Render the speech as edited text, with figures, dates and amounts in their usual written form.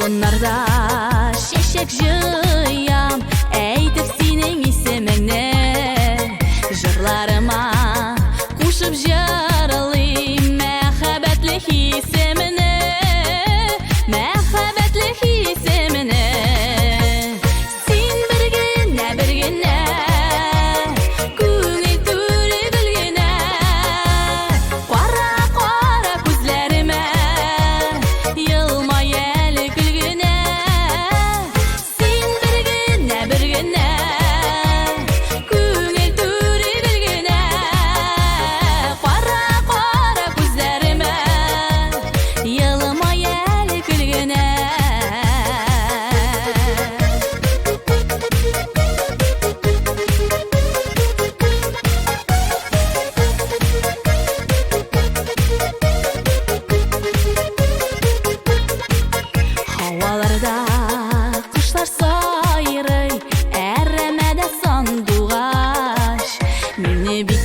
Bunlarda şeşek jıyam, әйтіп сенің исеміңні. Жырларыма қушып жырлайым мәхәббәтле хисеміне, мәхәббәтле хисеміне. Сен бір генә күңел түре білгенә, қара күзләремә йылмай әлі күлгенә. Сен бір генә күңел түре білгенә, қара күзләремә йылмай әлі күлгенә. Havalarda kuşlar sayırый, әрәмәдә сандуғаш. Мине бик